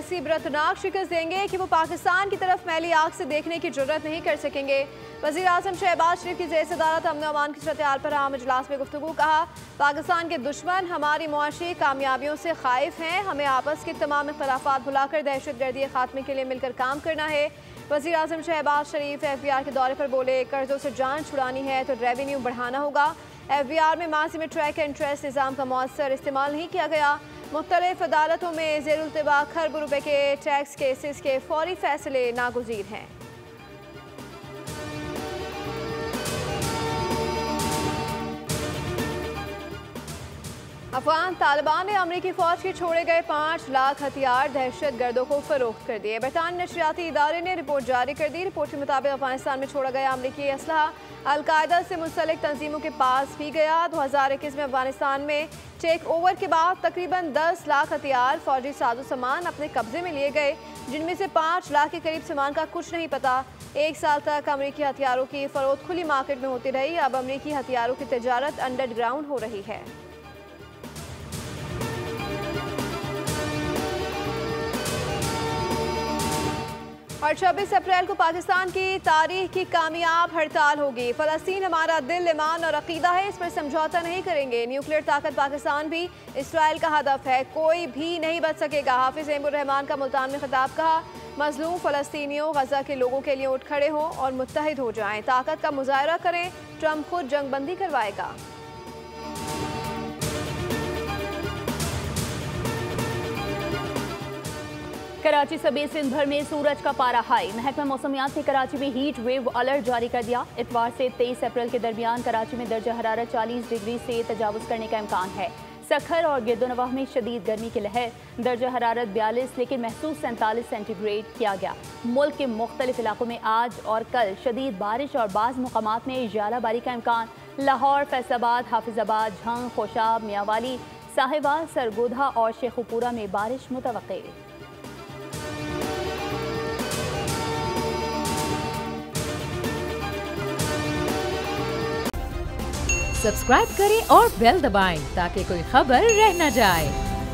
ऐसी इबरतनाक शिकस्त देंगे कि वो पाकिस्तान की तरफ मैली आंख से देखने की जुर्रत नहीं कर सकेंगे। वज़ीर आज़म शहबाज शरीफ की ज़ेर सदारत अमन अमान की सूरत-ए-हाल पर आम इजलास में गुफ्तगू। कहा, पाकिस्तान के दुश्मन हमारी मुआशी कामयाबियों से खाइफ हैं। हमें आपस के तमाम इख्तलाफात भुलाकर दहशतगर्दी खात्मे के लिए मिलकर काम करना है। वज़ीर आज़म शहबाज शरीफ FBI के दौरे पर बोले, कर्जों से जान छुड़ानी है तो रेवेन्यू बढ़ाना होगा। FBI में माजी में ट्रैक एंड ट्रेस निज़ाम का मौसर इस्तेमाल नहीं किया गया। मुख्तलिफ अदालतों में ज़ेरुल्तबा खरब रुपए के टैक्स केसेस के फौरी फैसले नागुज़ीर हैं। अफगान तालिबान ने अमरीकी फ़ौज के छोड़े गए 5 लाख हथियार दहशत गर्दों को फ़रोख्त कर दिए। बरतानी नशरियाती इदारे ने रिपोर्ट जारी कर दी। रिपोर्ट के मुताबिक अफगानिस्तान में छोड़ा गया अमरीकी असलहा अलकायदा से मुंसलिक तंजीमों के पास भी गया। 2021 में अफगानिस्तान में टेक ओवर के बाद तकरीबन 10 लाख हथियार फौजी साजो सामान अपने कब्जे में लिए गए, जिनमें से 5 लाख के करीब सामान का कुछ नहीं पता। 1 साल तक अमरीकी हथियारों की फरोख्त खुली मार्केट में होती रही। अब अमरीकी हथियारों की तजारत अंडरग्राउंड हो रही है। और 26 अप्रैल को पाकिस्तान की तारीख की कामयाब हड़ताल होगी। फ़लस्तीन हमारा दिल, ईमान और अकीदा है, इस पर समझौता नहीं करेंगे। न्यूक्लियर ताकत पाकिस्तान भी इसराइल का हदफ है, कोई भी नहीं बच सकेगा। हाफिज़ एम उर रहमान का मुल्तान में खिताब। कहा, मजलूम फ़लस्तीनियों गज़ा के लोगों के लिए उठ खड़े हों और मुत्तहिद हो जाएं, ताकत का मुजाहरा करें। ट्रंप खुद जंगबंदी करवाएगा। कराची समेत सिंध भर में सूरज का पारा हाई। महकमा मौसमियात ने कराची में हीट वेव अलर्ट जारी कर दिया। इतवार से 23 अप्रैल के दरमियान कराची में दर्जा हरारत 40 डिग्री से तजावुज़ करने का इम्कान है। सखर और गिरदोनवाह में शदीद गर्मी की लहर, दर्जा हरारत 42 लेकिन महसूस 47 सेंटीग्रेड किया गया। मुल्क के मुख्तलिफ इलाकों में आज और कल शदीद बारिश और बाज़ मुकामात में ज़ालाबारी का इम्कान। लाहौर, फैसलाबाद, हाफिजाबाद, झंग, खोशाब, मियावाली, साहिवाल, सरगोधा और शेखुपुरा में बारिश मुतवक्के। सब्सक्राइब करें और बेल दबाएं ताकि कोई खबर रह न जाए।